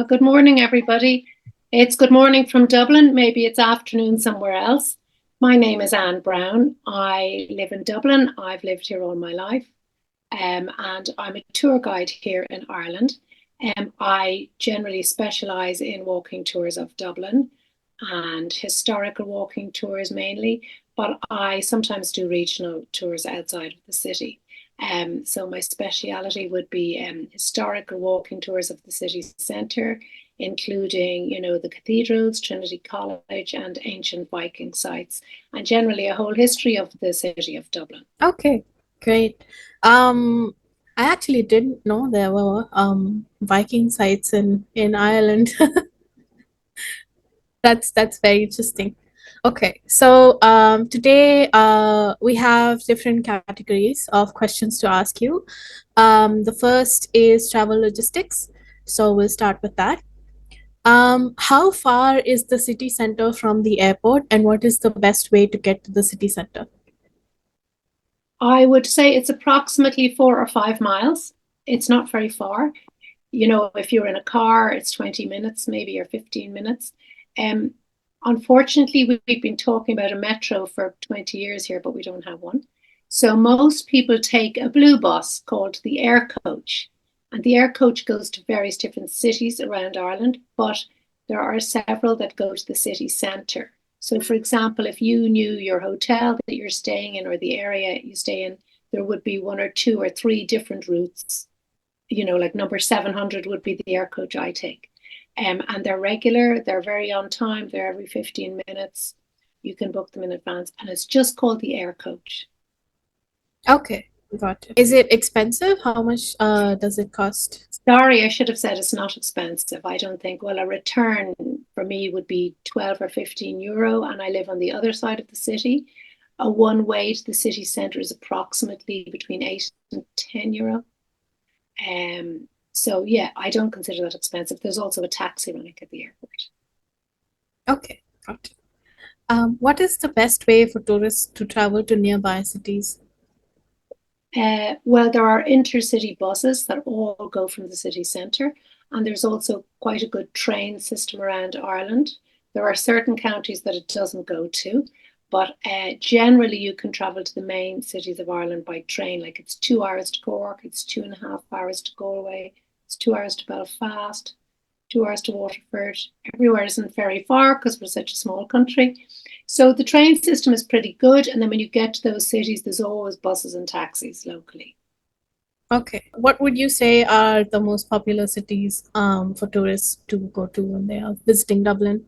Good morning, everybody. It's good morning from Dublin. Maybe it's afternoon somewhere else. My name is Anne Brown. I live in Dublin. I've lived here all my life, and I'm a tour guide here in Ireland. I generally specialise in walking tours of Dublin and historical walking tours mainly, but I sometimes do regional tours outside of the city. So my speciality would be historical walking tours of the city centre, including, the cathedrals, Trinity College, and ancient Viking sites, and generally a whole history of the city of Dublin. Okay, great. I actually didn't know there were Viking sites in Ireland. That's very interesting. Okay, so today we have different categories of questions to ask you. The first is travel logistics, so we'll start with that. How far is the city center from the airport, and what is the best way to get to the city center? I would say it's approximately 4 or 5 miles. It's not very far. If you're in a car, it's 20 minutes, maybe, or 15 minutes. Um, Unfortunately, we've been talking about a metro for 20 years here, but we don't have one. So most people take a blue bus called the Air Coach. And the Air Coach goes to various different cities around Ireland, but there are several that go to the city centre. So, for example, if you knew your hotel that you're staying in or the area you stay in, there would be one or two or three different routes. Like number 700 would be the air coach I take. And they're regular, they're very on time, they're every 15 minutes. You can book them in advance, and it's just called the air coach. Okay, got it. Is it expensive? How much does it cost? Sorry, I should have said it's not expensive. I don't think, well, a return for me would be 12 or 15 euro, and I live on the other side of the city. A one way to the city centre is approximately between 8 and 10 euro. So yeah, I don't consider that expensive. There's also a taxi rank at the airport. Okay, got it. What is the best way for tourists to travel to nearby cities? Well, there are intercity buses that all go from the city centre, and there's also quite a good train system around Ireland. There are certain counties that it doesn't go to, but generally you can travel to the main cities of Ireland by train. Like it's 2 hours to Cork, it's 2.5 hours to Galway, it's 2 hours to Belfast, 2 hours to Waterford. Everywhere isn't very far because we're such a small country. So the train system is pretty good. And then when you get to those cities, there's always buses and taxis locally. Okay. What would you say are the most popular cities for tourists to go to when they are visiting Dublin?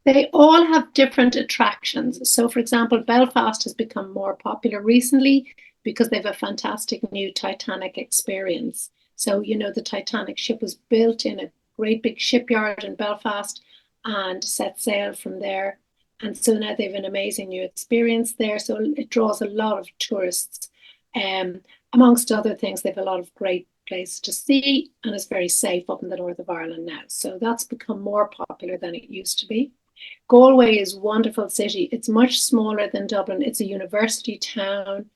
They all have different attractions. So, for example, Belfast has become more popular recently because they have a fantastic new Titanic experience. So, the Titanic ship was built in a great big shipyard in Belfast and set sail from there. And so now they have an amazing new experience there. So it draws a lot of tourists. Um, Amongst other things, they have a lot of great places to see, and it's very safe up in the north of Ireland now. So that's become more popular than it used to be. Galway is a wonderful city. It's much smaller than Dublin. It's a university town.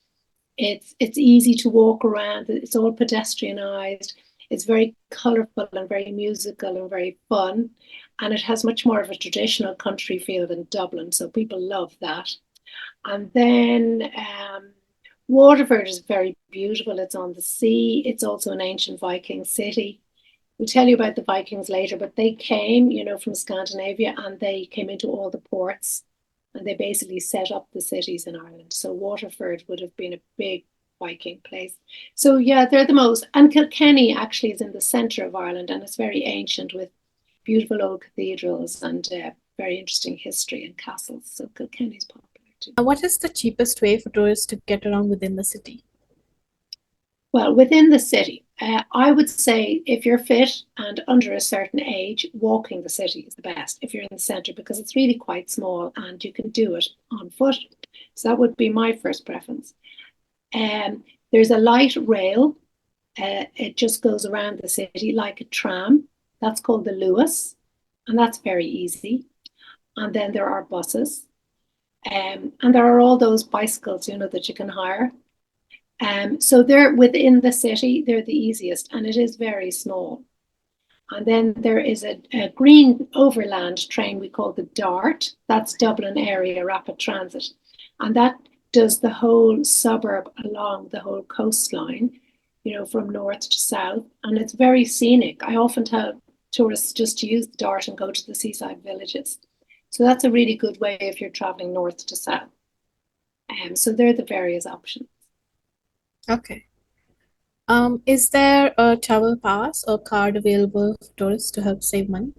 It's easy to walk around. It's all pedestrianised. It's very colourful and very musical and very fun. And it has much more of a traditional country feel than Dublin. So people love that. And then Waterford is very beautiful. It's on the sea. It's also an ancient Viking city. We'll tell you about the Vikings later, but they came, from Scandinavia, and they came into all the ports, and they basically set up the cities in Ireland. So Waterford would have been a big Viking place. So yeah, they're the most. And Kilkenny actually is in the centre of Ireland, and it's very ancient with beautiful old cathedrals and very interesting history and castles. So Kilkenny's popular too. What is the cheapest way for tourists to get around within the city? Well, within the city, I would say if you're fit and under a certain age, walking the city is the best if you're in the centre because it's really quite small and you can do it on foot. So that would be my first preference. There's a light rail. It just goes around the city like a tram. That's called the Lewis, and that's very easy. And then there are buses. And there are all those bicycles, that you can hire. So they're within the city, they're the easiest, and it is very small. And then there is a green overland train we call the DART. That's Dublin Area Rapid Transit. And that does the whole suburb along the whole coastline, from north to south. And it's very scenic. I often tell tourists just to use the DART and go to the seaside villages. So that's a really good way if you're traveling north to south. So they're the various options. Okay. Is there a travel pass or card available for tourists to help save money?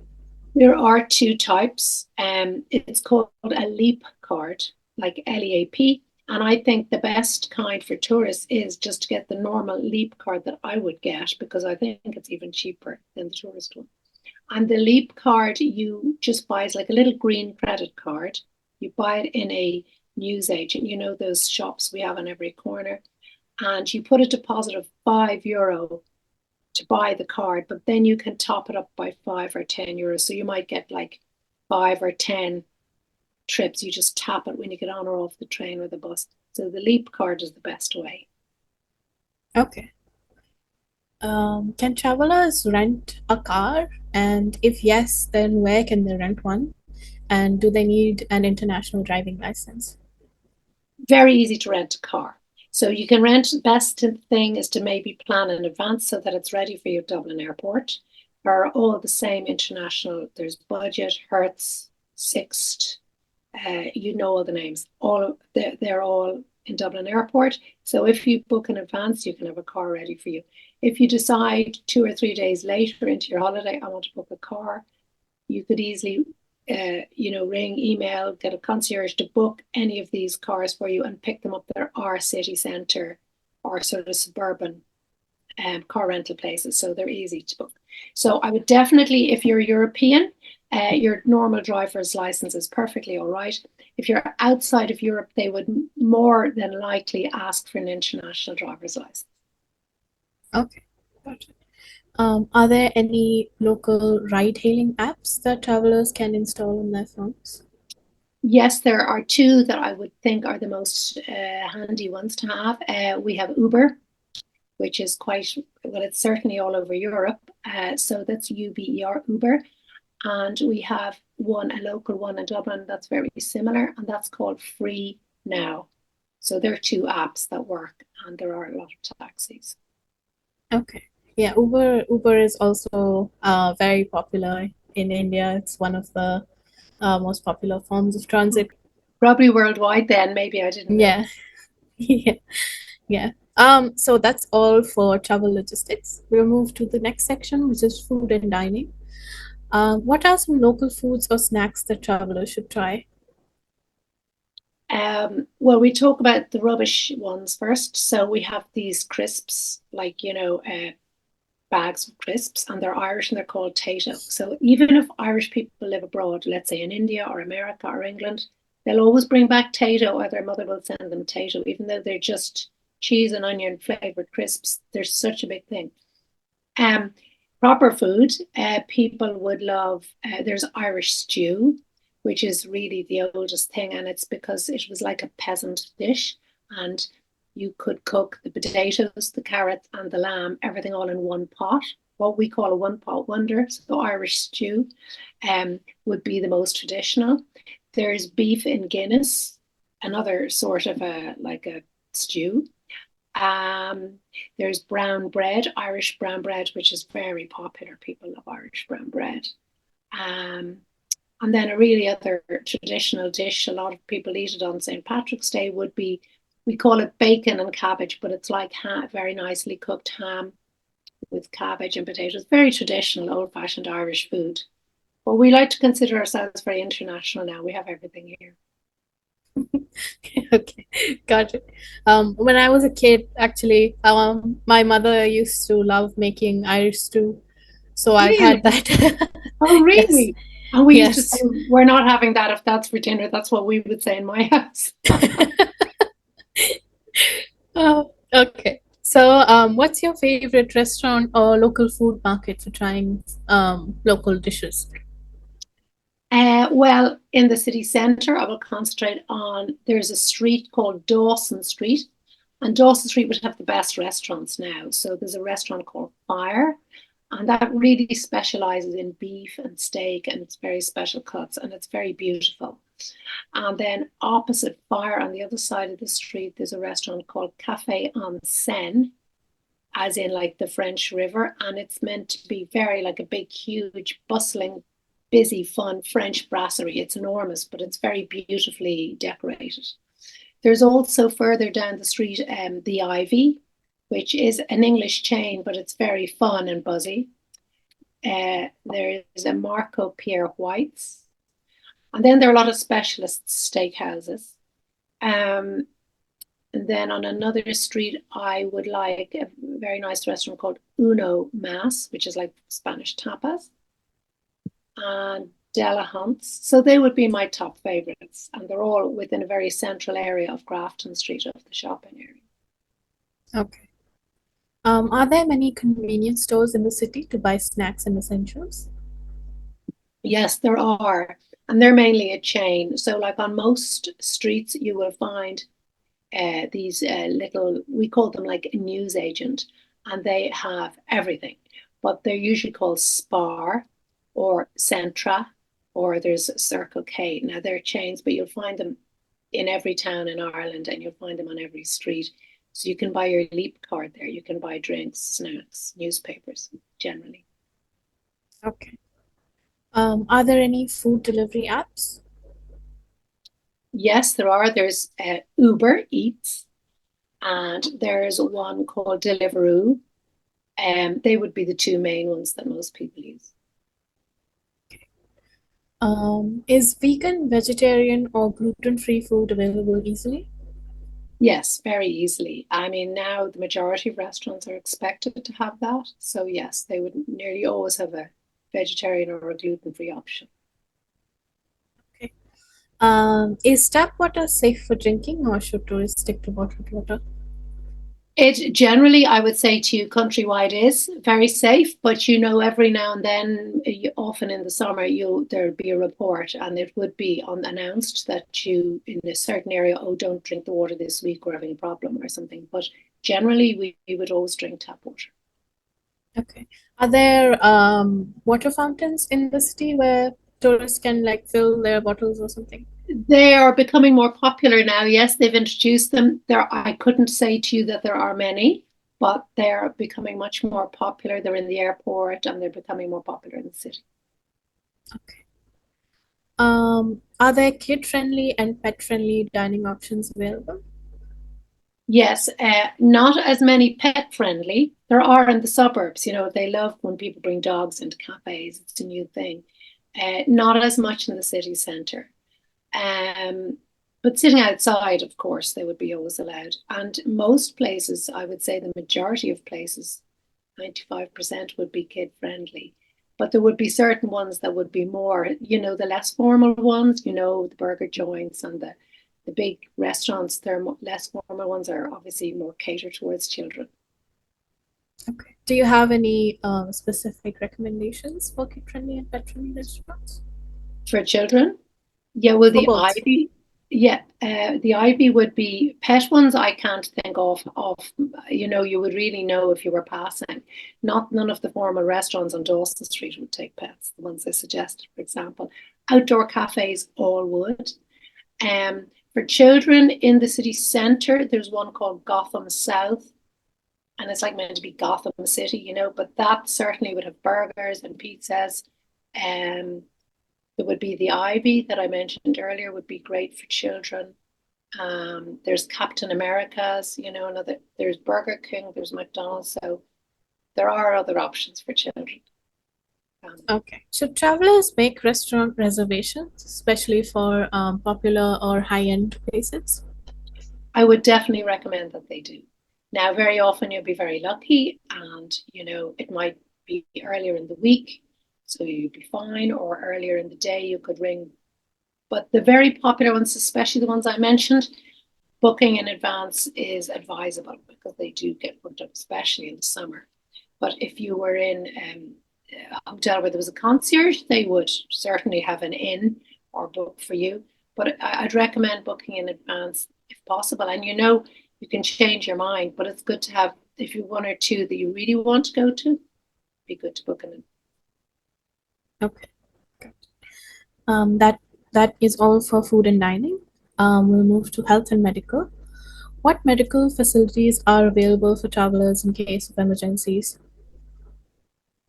There are two types. It's called a LEAP card, like LEAP. And I think the best kind for tourists is just to get the normal LEAP card that I would get, because I think it's even cheaper than the tourist one. And the LEAP card you just buy is like a little green credit card. You buy it in a newsagent, those shops we have on every corner. And you put a deposit of €5 to buy the card, but then you can top it up by 5 or 10 euros. So you might get like 5 or 10 trips. You just tap it when you get on or off the train or the bus. So the LEAP card is the best way. Okay. Can travelers rent a car? And if yes, then where can they rent one? And do they need an international driving license? Very easy to rent a car. So you can rent, the best thing is to maybe plan in advance so that it's ready for you at Dublin Airport. There are all the same international, there's Budget, Hertz, Sixt, all the names. They're all in Dublin Airport. So if you book in advance, you can have a car ready for you. If you decide 2 or 3 days later into your holiday, I want to book a car, you could easily ring, email, get a concierge to book any of these cars for you and pick them up. There are city centre or sort of suburban car rental places, so they're easy to book. So I would definitely, if you're European, your normal driver's license is perfectly all right. If you're outside of Europe, they would more than likely ask for an international driver's license. Okay, gotcha. Are there any local ride-hailing apps that travelers can install on their phones? Yes, there are two that I would think are the most handy ones to have. We have Uber, which is it's certainly all over Europe. So that's UBER, Uber. And we have a local one in Dublin that's very similar, and that's called Free Now. So there are two apps that work, and there are a lot of taxis. Okay. Yeah, Uber is also very popular in India. It's one of the most popular forms of transit. Probably worldwide then, maybe I didn't know. Yeah. Yeah. Yeah. So that's all for travel logistics. We'll move to the next section, which is food and dining. What are some local foods or snacks that travelers should try? Well, we talk about the rubbish ones first. So we have these crisps, like, bags of crisps, and they're Irish and they're called Tato. So even if Irish people live abroad, let's say in India or America or England, they'll always bring back Tato, or their mother will send them Tato, even though they're just cheese and onion flavored crisps. They're such a big thing. Proper food, people would love. There's Irish stew, which is really the oldest thing, and it's because it was like a peasant dish, and you could cook the potatoes, the carrots, and the lamb, everything all in one pot, what we call a one pot wonder. So Irish stew would be the most traditional. There's beef in Guinness, another sort of like a stew. There's brown bread, Irish brown bread, which is very popular. People love Irish brown bread. And then a really other traditional dish, a lot of people eat it on St. Patrick's Day, would be, we call it bacon and cabbage, but it's like very nicely cooked ham with cabbage and potatoes. Very traditional, old-fashioned Irish food. But we like to consider ourselves very international now. We have everything here. Okay, got it. When I was a kid, actually, my mother used to love making Irish stew, so I've Really? had that. Oh, Yes, really? And we used to say, yes. we're not having that if that's for dinner. That's what we would say in my house. Okay. So, what's your favorite restaurant or local food market for trying local dishes? Well, in the city centre, I will concentrate on, there's a street called Dawson Street, and Dawson Street would have the best restaurants now. So there's a restaurant called Fire, And that really specializes in beef and steak, and it's very special cuts, and it's very beautiful. And then opposite Fire on the other side of the street, there's a restaurant called Café en Seine, as in like the French River. And it's meant to be very like a big, huge, bustling, busy, fun French brasserie. It's enormous, but it's very beautifully decorated. There's also further down the street the Ivy, which is an English chain, but it's very fun and buzzy. There is a Marco Pierre White's. And then there are a lot of specialist steakhouses. Um, and then on another street, I would like a very nice restaurant called Uno Mas, which is like Spanish tapas, and Della Hunt's. So they would be my top favorites. And they're all within a very central area of Grafton Street, of the shopping area. Okay. Are there many convenience stores in the city to buy snacks and essentials? Yes, there are. And they're mainly a chain. So, like on most streets, you will find these little, we call them like a news agent, and they have everything. But they're usually called Spar or Centra, or there's Circle K. Now, they're chains, but you'll find them in every town in Ireland, and you'll find them on every street. So you can buy your Leap card there. You can buy drinks, snacks, newspapers, generally. Okay. Are there any food delivery apps? Yes, there are. There's Uber Eats, and there's one called Deliveroo. They would be the two main ones that most people use. Is vegan, vegetarian, or gluten-free food available easily? Yes, very easily. I mean, now the majority of restaurants are expected to have that. So, yes, they would nearly always have a vegetarian or a gluten-free option. Okay. Is tap water safe for drinking, or should tourists stick to bottled water? It generally, I would say to you, countrywide is very safe, but every now and then, often in the summer, there'd be a report, and it would be unannounced that you in a certain area, oh, don't drink the water this week, we're having a problem or something. But generally, we would always drink tap water. Okay. Are there water fountains in the city where tourists can like fill their bottles or something? They are becoming more popular now. Yes, they've introduced them. I couldn't say to you that there are many, but they're becoming much more popular. They're in the airport, and they're becoming more popular in the city. Okay. Are there kid-friendly and pet-friendly dining options available? Yes, not as many pet friendly. There are in the suburbs. They love when people bring dogs into cafes. It's a new thing. Not as much in the city centre. But sitting outside, of course, they would be always allowed. And most places, I would say the majority of places, 95% would be kid friendly. But there would be certain ones that would be more, the less formal ones, the burger joints and the big restaurants. They're less formal ones are obviously more catered towards children. Okay. Do you have any specific recommendations for kid-friendly and pet-friendly restaurants? For children? Yeah, well, For the both. Ivy, yeah, the Ivy would be pet ones. I can't think of. You would really know if you were passing. None of the formal restaurants on Dawson Street would take pets. The ones I suggested, for example, outdoor cafes all would. For children in the city centre, there's one called Gotham South, and it's like meant to be Gotham City, but that certainly would have burgers and pizzas. Um, there would be the Ivy that I mentioned earlier, would be great for children. There's Captain America's, there's Burger King, there's McDonald's. So there are other options for children. Okay. Should travelers make restaurant reservations, especially for popular or high-end places? I would definitely recommend that they do. Now, very often you'll be very lucky, and it might be earlier in the week, so you'd be fine, or earlier in the day you could ring. But the very popular ones, especially the ones I mentioned, booking in advance is advisable because they do get booked up, especially in the summer. But if you were in a hotel where there was a concierge, they would certainly have an inn or book for you. But I'd recommend booking in advance if possible. And you can change your mind, but it's good to have, if you one or two that you really want to go to, be good to book in. Okay. Good. That is all for food and dining. We'll move to health and medical. What medical facilities are available for travelers in case of emergencies?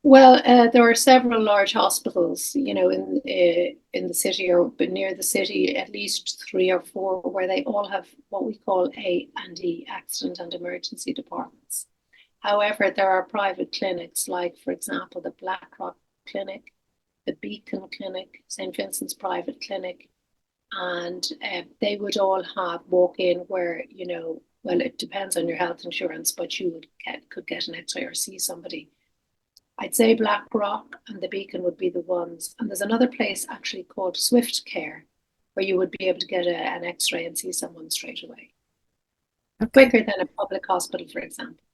Well, there are several large hospitals, in the city or but near the city, at least three or four, where they all have what we call A&E, accident and emergency departments. However, there are private clinics, like, for example, the Blackrock Clinic, the Beacon Clinic, St. Vincent's Private Clinic, and they would all have walk-in where, well, it depends on your health insurance, but you could get an X-ray or see somebody. I'd say Blackrock and the Beacon would be the ones. And there's another place actually called Swift Care, where you would be able to get an X-ray and see someone straight away, Okay. quicker than a public hospital, for example.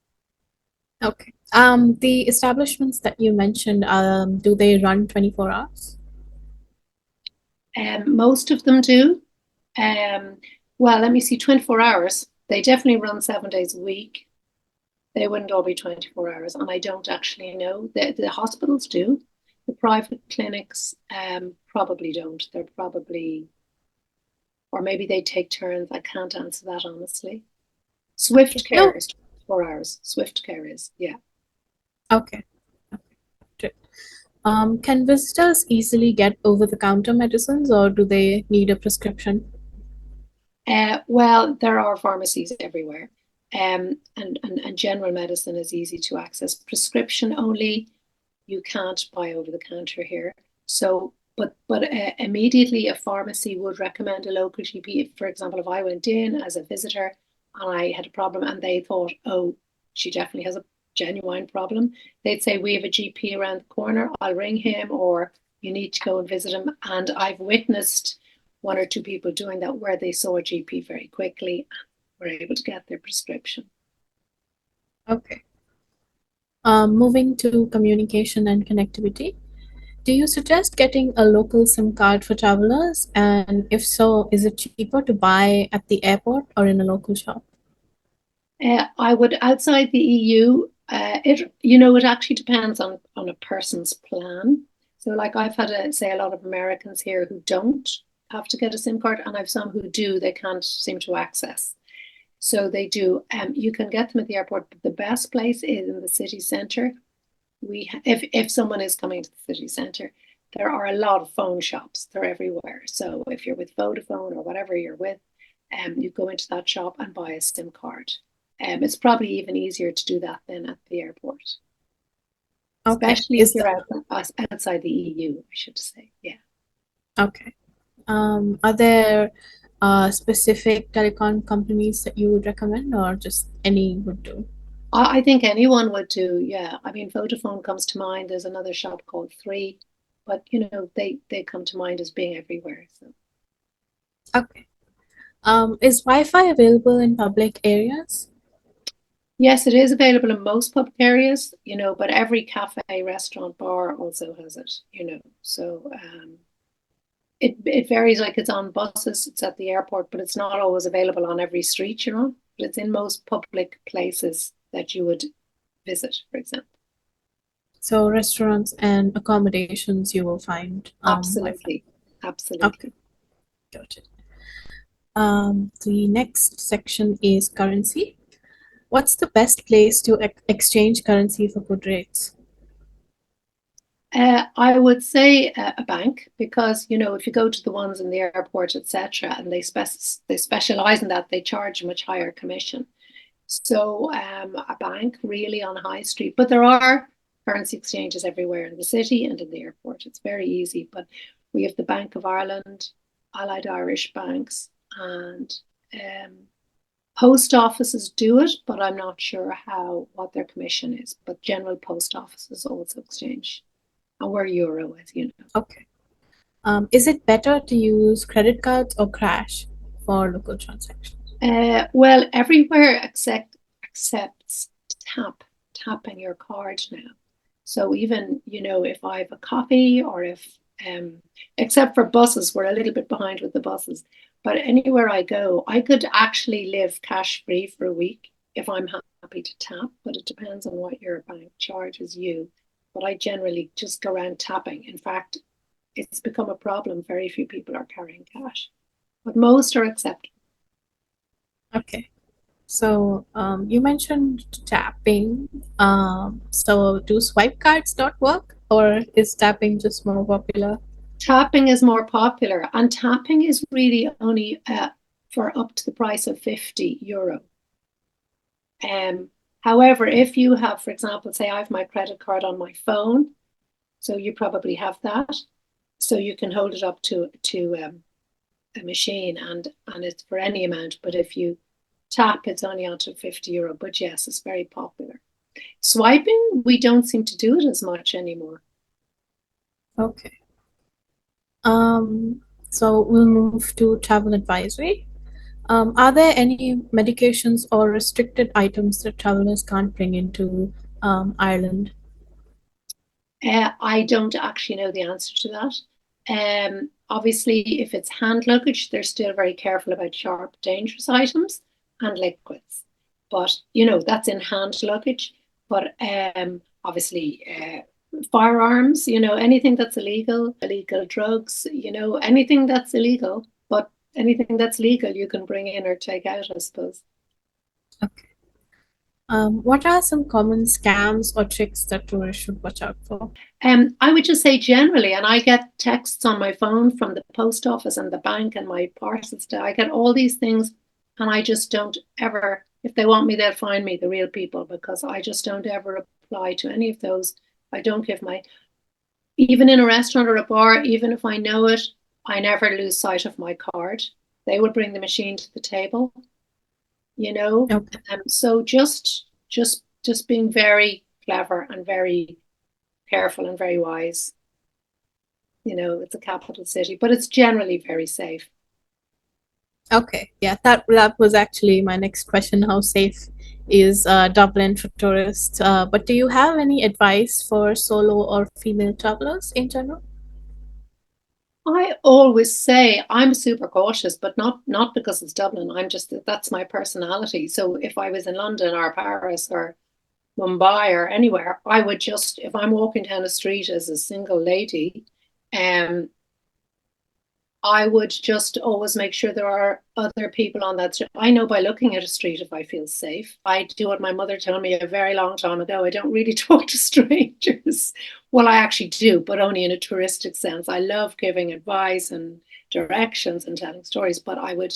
Okay. The establishments that you mentioned, do they run 24 hours? Most of them do. Um, well, let me see, 24 hours. They definitely run 7 days a week. They wouldn't all be 24 hours. And I don't actually know. The hospitals do. The private clinics probably don't. They're probably, or maybe they take turns. I can't answer that honestly. Swift Care No. is 24 hours. Swift Care is, yeah. Okay. Good. Can visitors easily get over-the-counter medicines, or do they need a prescription? Well, there are pharmacies everywhere, and general medicine is easy to access. Prescription only, you can't buy over the counter here. So, but immediately a pharmacy would recommend a local GP. For example, if I went in as a visitor and I had a problem and they thought, oh, she definitely has a genuine problem, they'd say, we have a GP around the corner. I'll ring him, or you need to go and visit him. And I've witnessed one or two people doing that where they saw a GP very quickly and were able to get their prescription. Okay. Moving to communication and connectivity. Do you suggest getting a local SIM card for travelers? And if so, is it cheaper to buy at the airport or in a local shop? I would, outside the EU, it actually depends on a person's plan. So, like, I've had say a lot of Americans here who don't have to get a SIM card, and I've some who do. They can't seem to access, so they do. You can get them at the airport, but the best place is in the city centre. If someone is coming to the city centre, there are a lot of phone shops. They're everywhere. So if you're with Vodafone or whatever you're with, you go into that shop and buy a SIM card. It's probably even easier to do that than at the airport, Okay. especially if you're outside the EU, I should say. Yeah. Okay. Are there specific telecom companies that you would recommend, or just any would do? I think anyone would do. Yeah. I mean, Vodafone comes to mind. There's another shop called Three, but they come to mind as being everywhere. So. Okay. Is Wi-Fi available in public areas? Yes, it is available in most public areas, but every cafe, restaurant, bar also has it, So it varies. Like, it's on buses, it's at the airport, but it's not always available on every street, But it's in most public places that you would visit, for example. So restaurants and accommodations you will find Wi-Fi. Absolutely. Absolutely. Okay, got it. The next section is currency. What's the best place to exchange currency for good rates? I would say a bank, because if you go to the ones in the airport, etc., and they specialize in that, they charge a much higher commission. So a bank really on High Street, but there are currency exchanges everywhere in the city and in the airport. It's very easy. But we have the Bank of Ireland, Allied Irish banks, and post offices do it, but I'm not sure what their commission is. But general post offices also exchange. And we're Euro, as you know. Okay. Is it better to use credit cards or cash for local transactions? Well, everywhere accepts tapping your card now. So even, if I have a coffee, or if except for buses, we're a little bit behind with the buses. But anywhere I go, I could actually live cash free for a week if I'm happy to tap, but it depends on what your bank charges you. but I generally just go around tapping. In fact, it's become a problem. Very few people are carrying cash, but most are accepted. Okay. So you mentioned tapping. So do swipe cards not work, or is tapping just more popular? Tapping is more popular, and tapping is really only for up to the price of €50. Um, However, if you have, for example, say I have my credit card on my phone, so you probably have that, so you can hold it up to a machine, and it's for any amount. But if you tap, it's only onto €50. But yes, it's very popular. Swiping, we don't seem to do it as much anymore. Okay. So we'll move to travel advisory. Are there any medications or restricted items that travelers can't bring into Ireland? I don't actually know the answer to that. Obviously, if it's hand luggage, they're still very careful about sharp, dangerous items and liquids. But that's in hand luggage. But obviously, firearms, anything that's illegal, illegal drugs, anything that's illegal. But anything that's legal, you can bring in or take out, I suppose. Okay. What are some common scams or tricks that tourists should watch out for? I would just say generally, and I get texts on my phone from the post office and the bank and my parcels. I get all these things, and I just don't ever. If they want me, they'll find me, the real people, because I just don't ever reply to any of those. I don't give my, even in a restaurant or a bar, even if I know it, I never lose sight of my card. They will bring the machine to the table, you know. Okay. So just being very clever and very careful and very wise. It's a capital city, but it's generally very safe. Okay. Yeah, that was actually my next question. How safe is Dublin for tourists? But do you have any advice for solo or female travelers in general? I always say I'm super cautious, but not because it's Dublin. That's my personality. So if I was in London or Paris or Mumbai or anywhere, I would just, if I'm walking down the street as a single lady, um, I would just always make sure there are other people on that street. I know by looking at a street if I feel safe. I do what my mother told me a very long time ago. I don't really talk to strangers. Well, I actually do, but only in a touristic sense. I love giving advice and directions and telling stories, but I would,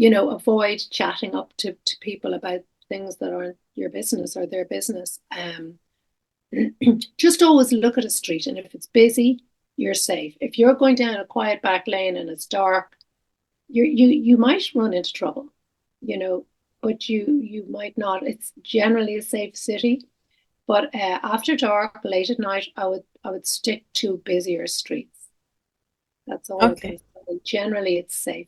avoid chatting up to people about things that aren't your business or their business. Just always look at a street, and if it's busy, you're safe. If you're going down a quiet back lane and it's dark, you might run into trouble, you know, but you might not. It's generally a safe city, but after dark, late at night, I would stick to busier streets. That's all I can Okay. say. Generally, it's safe.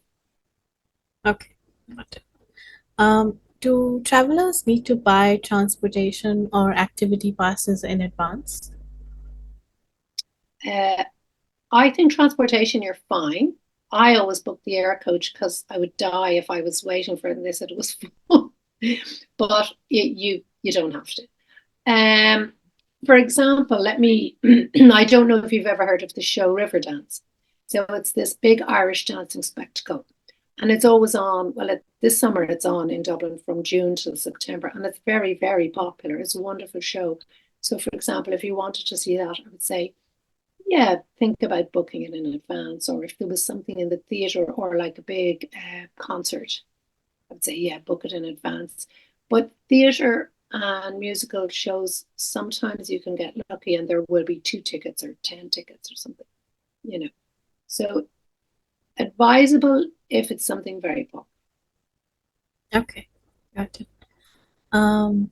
Okay. Got it. Do travelers need to buy transportation or activity passes in advance? Uh, I think transportation, you're fine. I always booked the air coach because I would die if I was waiting for it and they said it was full. But you don't have to. Um, for example, let me. I don't know if you've ever heard of the show Riverdance. So it's this big Irish dancing spectacle, and it's always on. Well, this summer it's on in Dublin from June till September, and it's very, very popular. It's a wonderful show. So, for example, if you wanted to see that, I would say yeah, think about booking it in advance, or if there was something in the theatre or like a big concert, I would say, yeah, book it in advance. But theatre and musical shows, sometimes you can get lucky and there will be 2 tickets or 10 tickets or something, you know. So advisable if it's something very popular. Okay. Got it.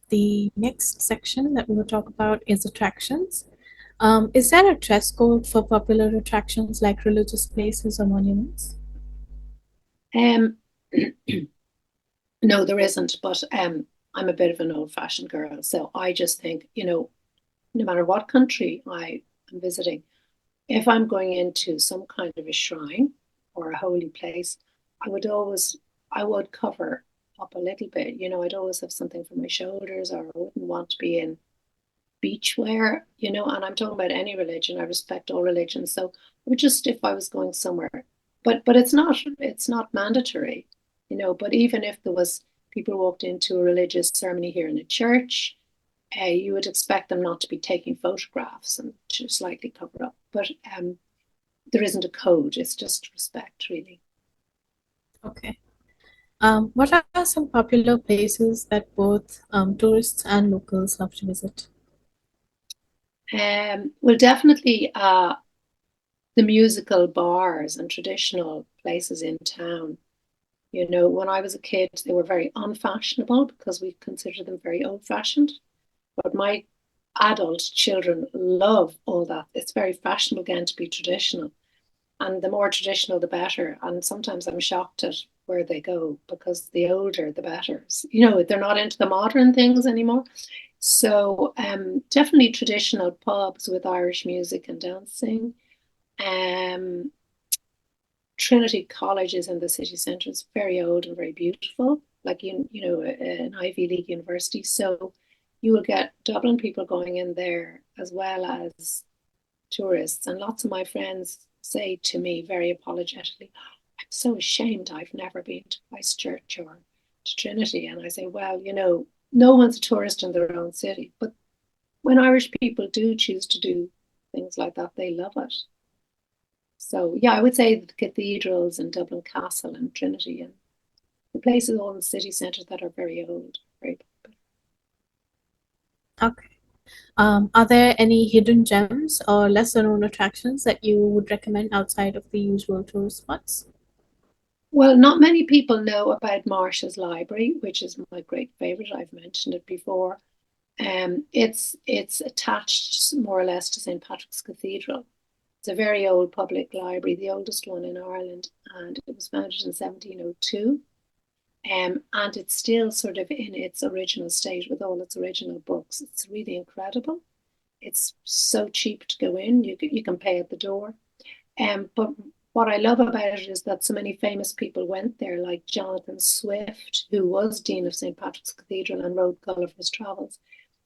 The next section that we will talk about is attractions. Is there a dress code for popular attractions like religious places or monuments? Um, no, there isn't, but I'm a bit of an old fashioned girl. So I just think, no matter what country I am visiting, if I'm going into some kind of a shrine or a holy place, I would cover up a little bit. I'd always have something for my shoulders, or I wouldn't want to be in beach wear, and I'm talking about any religion. I respect all religions. So I would just, if I was going somewhere, but it's not mandatory, but even if there was people walked into a religious ceremony here in a church, you would expect them not to be taking photographs and to slightly cover up. But there isn't a code, it's just respect, really. Okay. What are some popular places that both tourists and locals love to visit? Well, definitely the musical bars and traditional places in town. When I was a kid, they were very unfashionable because we consider them very old fashioned. But my adult children love all that. It's very fashionable again to be traditional. And the more traditional, the better. And sometimes I'm shocked at where they go because the older, the better. They're not into the modern things anymore. So definitely traditional pubs with Irish music and dancing. Um, Trinity College is in the city centre. It's very old and very beautiful, like an Ivy League university. So you will get Dublin people going in there as well as tourists. And lots of my friends say to me very apologetically, I'm so ashamed I've never been to Christchurch or to Trinity. And I say, well, no one's a tourist in their own city. But when Irish people do choose to do things like that, they love it. So yeah, I would say the cathedrals and Dublin Castle and Trinity and the places all in the city centre that are very old, very popular. Okay. Are there any hidden gems or lesser known attractions that you would recommend outside of the usual tourist spots? Well, not many people know about Marsh's Library, which is my great favourite. I've mentioned it before. It's attached more or less to St. Patrick's Cathedral. It's a very old public library, the oldest one in Ireland, and it was founded in 1702. And it's still sort of in its original state with all its original books. It's really incredible. It's so cheap to go in. You can pay at the door. But what I love about it is that so many famous people went there, like Jonathan Swift, who was Dean of St. Patrick's Cathedral and wrote Gulliver's Travels.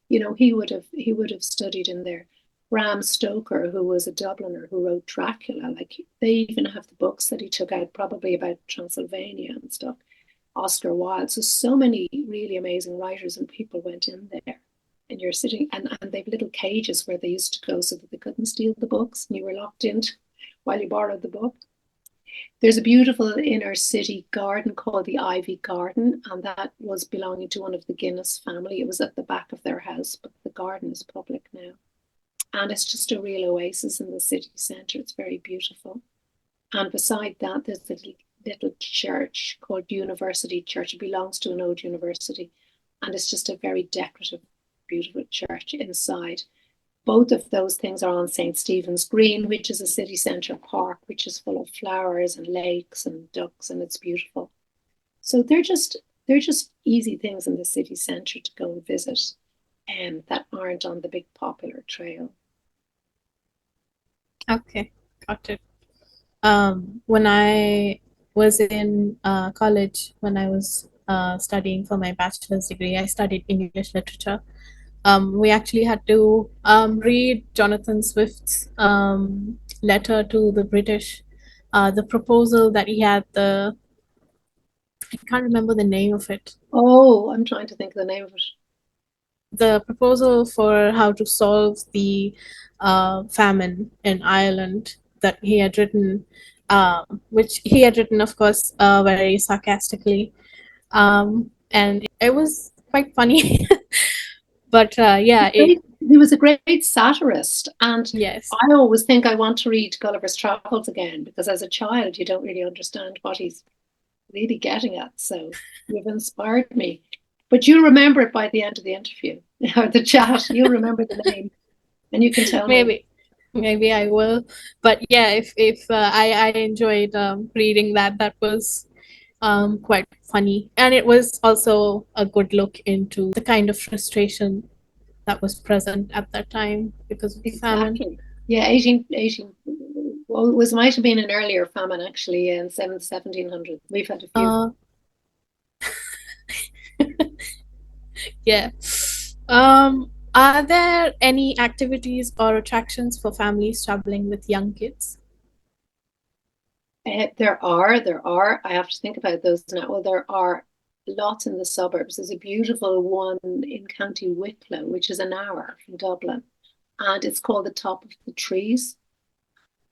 He would have studied in there. Bram Stoker, who was a Dubliner who wrote Dracula, like they even have the books that he took out, probably about Transylvania and stuff. Oscar Wilde. So many really amazing writers and people went in there. And you're sitting, and they've little cages where they used to go so that they couldn't steal the books, and you were locked in while you borrowed the book. There's a beautiful inner city garden called the Ivy Garden, and that was belonging to one of the Guinness family. It was at the back of their house, but the garden is public now. And it's just a real oasis in the city centre. It's very beautiful. And beside that, there's a little church called University Church. It belongs to an old university. And it's just a very decorative, beautiful church inside. Both of those things are on St. Stephen's Green, which is a city centre park, which is full of flowers and lakes and ducks, and it's beautiful. So they're just easy things in the city centre to go and visit, and that aren't on the big popular trail. Okay, got it. When I was in college, when I was studying for my bachelor's degree, I studied English literature. We actually had to read Jonathan Swift's letter to the British, the proposal that he had, I can't remember the name of it, Oh, I'm trying to think of the name of it. the proposal for how to solve the famine in Ireland that he had written, which he had written, of course, very sarcastically. And it was quite funny. But yeah, He was a great satirist, and yes, I always think I want to read Gulliver's Travels again because as a child you don't really understand what he's really getting at. So you've inspired me. But you remember it by the end of the interview or the chat. You'll remember the name and you can tell me. maybe. Maybe I will. But yeah, if I enjoyed reading that. That was quite funny. And it was also a good look into the kind of frustration that was present at that time because of the famine. Exactly. Yeah, 18. Well, it might have been an earlier famine actually in 1700. We've had a few. Uh, yeah. Um, Are there any activities or attractions for families traveling with young kids? There are. I have to think about those now. Well, there are lots in the suburbs. There's a beautiful one in County Wicklow, which is an hour from Dublin, and it's called the Top of the Trees.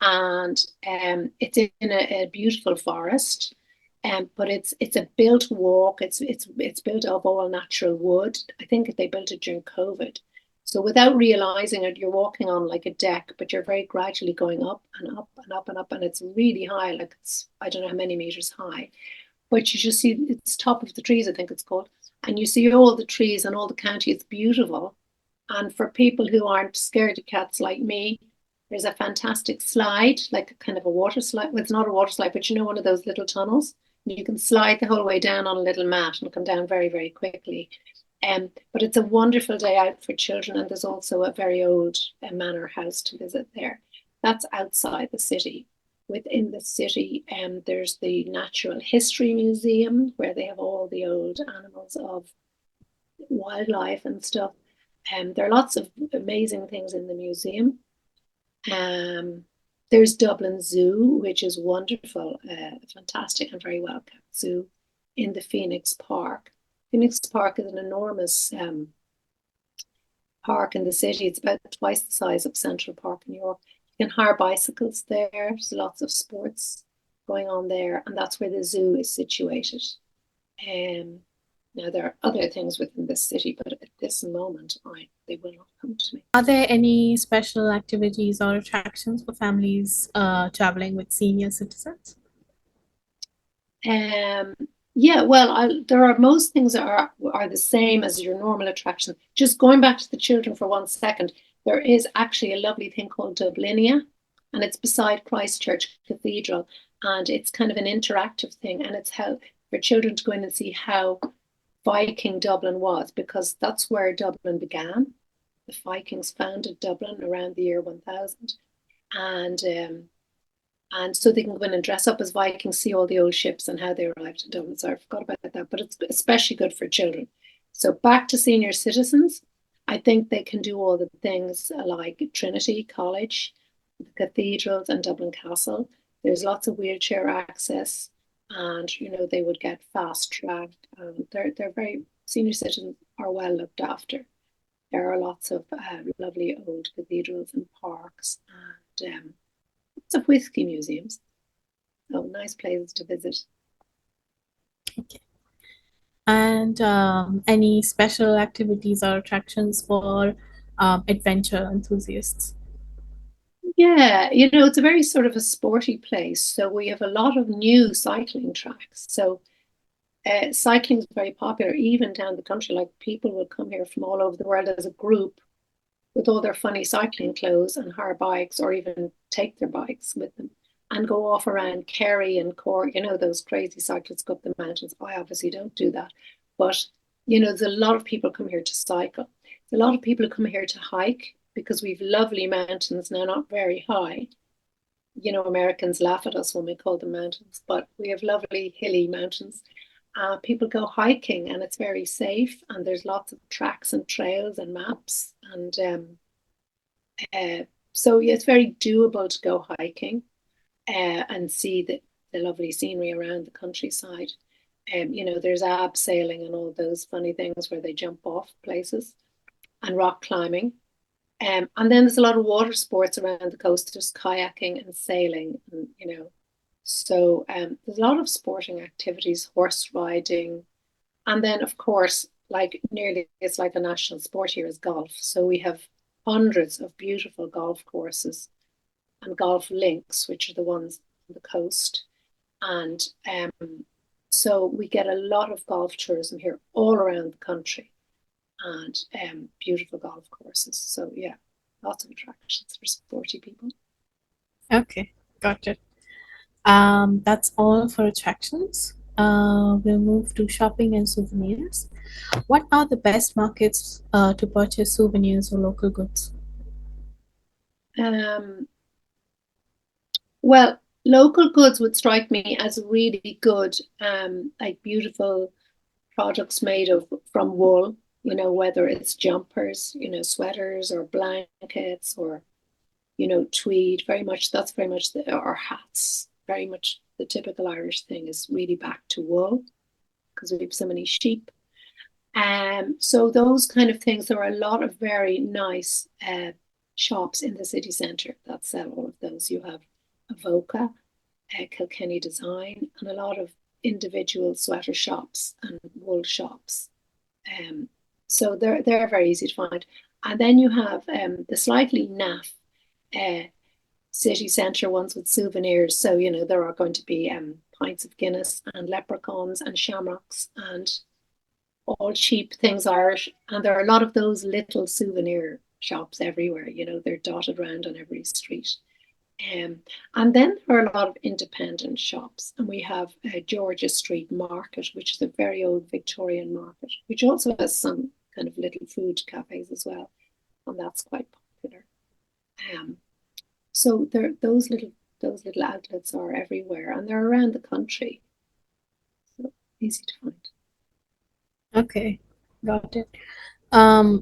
And it's in a beautiful forest. But it's a built walk. It's built of all natural wood. I think they built it during COVID. So without realizing it, you're walking on like a deck, but you're very gradually going up and up and up and up, and it's really high. Like it's I don't know how many meters high, but you just see it's Top of the Trees, I think it's called, and you see all the trees and all the county. It's beautiful. And for people who aren't scared of cats like me, there's a fantastic slide, like kind of a water slide. Well, it's not a water slide, but you know, one of those little tunnels. You can slide the whole way down on a little mat and come down very, very quickly. But it's a wonderful day out for children, and there's also a very old manor house to visit there. That's outside the city. Within the city, there's the Natural History Museum where they have all the old animals of wildlife and stuff. There are lots of amazing things in the museum. Um, there's Dublin Zoo, which is wonderful, fantastic and very well kept zoo in the Phoenix Park. Phoenix Park is an enormous park in the city. It's about twice the size of Central Park in York. You can hire bicycles there. There's lots of sports going on there, and that's where the zoo is situated. Um, Now there are other things within this city, but at this moment, they will not come to me. Are there any special activities or attractions for families traveling with senior citizens? Um, yeah, well, there are most things that are the same as your normal attraction. Just going back to the children for 1 second, there is actually a lovely thing called Dublinia, and it's beside Christchurch Cathedral, and it's kind of an interactive thing, and it's how for children to go in and see how Viking Dublin was, because that's where Dublin began. The Vikings founded Dublin around the year 1000, and so they can go in and dress up as Vikings, see all the old ships and how they arrived in Dublin. So I forgot about that, but it's especially good for children. So back to senior citizens, I think they can do all the things like Trinity College, the cathedrals, and Dublin Castle. There's lots of wheelchair access, and they would get fast tracked. They're very senior citizens are well looked after. There are lots of lovely old cathedrals and parks, and lots of whiskey museums. So nice places to visit. Okay. And any special activities or attractions for adventure enthusiasts? Yeah, it's a very sort of a sporty place. So we have a lot of new cycling tracks. So cycling is very popular, even down the country. Like people will come here from all over the world as a group with all their funny cycling clothes and hire bikes, or even take their bikes with them and go off around Kerry and Cork. Those crazy cyclists go up the mountains. I obviously don't do that. But, there's a lot of people come here to cycle. There's a lot of people who come here to hike because we've lovely mountains now, not very high. Americans laugh at us when we call them mountains, but we have lovely hilly mountains. People go hiking, and it's very safe, and there's lots of tracks and trails and maps, and so yeah, it's very doable to go hiking and see the lovely scenery around the countryside. There's abseiling and all those funny things where they jump off places, and rock climbing. And then there's a lot of water sports around the coast. There's kayaking and sailing, and so there's a lot of sporting activities, horse riding, and then of course, like nearly it's like a national sport here is golf. So we have hundreds of beautiful golf courses and golf links, which are the ones on the coast, and so we get a lot of golf tourism here all around the country, and beautiful golf courses. So yeah, lots of attractions for sporty people. Okay, got it. That's all for attractions. We'll move to shopping and souvenirs. What are the best markets to purchase souvenirs or local goods? Um, well, local goods would strike me as really good, like beautiful products made of from wool. whether it's jumpers, sweaters or blankets or, tweed, that's very much or hats, very much the typical Irish thing is really back to wool because we have so many sheep. So those kind of things, there are a lot of very nice shops in the city centre that sell all of those. You have Avoca, Kilkenny Design, and a lot of individual sweater shops and wool shops. So they're very easy to find. And then you have the slightly naff city centre ones with souvenirs. So, there are going to be pints of Guinness and leprechauns and shamrocks and all cheap things Irish. And there are a lot of those little souvenir shops everywhere. They're dotted around on every street. And then there are a lot of independent shops. And we have Georgia Street Market, which is a very old Victorian market, which also has some kind of little food cafes as well. And that's quite popular. So those little outlets are everywhere, and they're around the country. So easy to find. Okay, got it.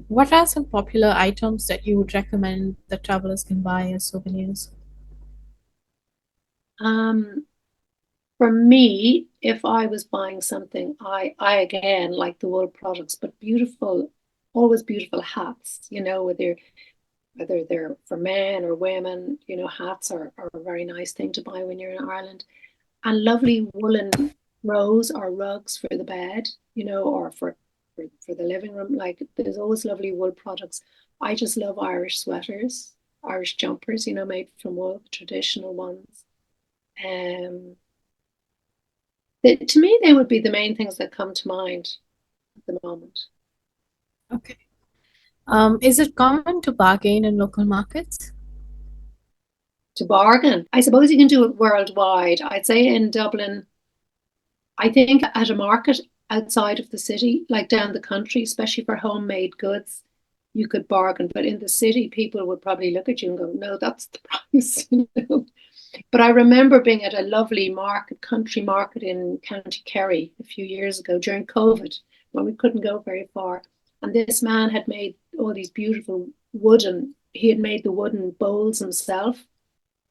What are some popular items that you would recommend that travelers can buy as souvenirs? For me, if I was buying something, I again like the wool products, but always beautiful hats, whether they're for men or women, hats are a very nice thing to buy when you're in Ireland. And lovely woolen throws or rugs for the bed, or for the living room. Like there's always lovely wool products. I just love Irish sweaters, Irish jumpers, made from wool, traditional ones. To me, they would be the main things that come to mind at the moment. Okay. Is it common to bargain in local markets? To bargain, I suppose you can do it worldwide. I'd say in Dublin, I think at a market outside of the city, like down the country, especially for homemade goods, you could bargain. But in the city, people would probably look at you and go, no, that's the price. But I remember being at a lovely country market in County Kerry a few years ago during COVID when we couldn't go very far. And this man had made all these beautiful he had made the wooden bowls himself.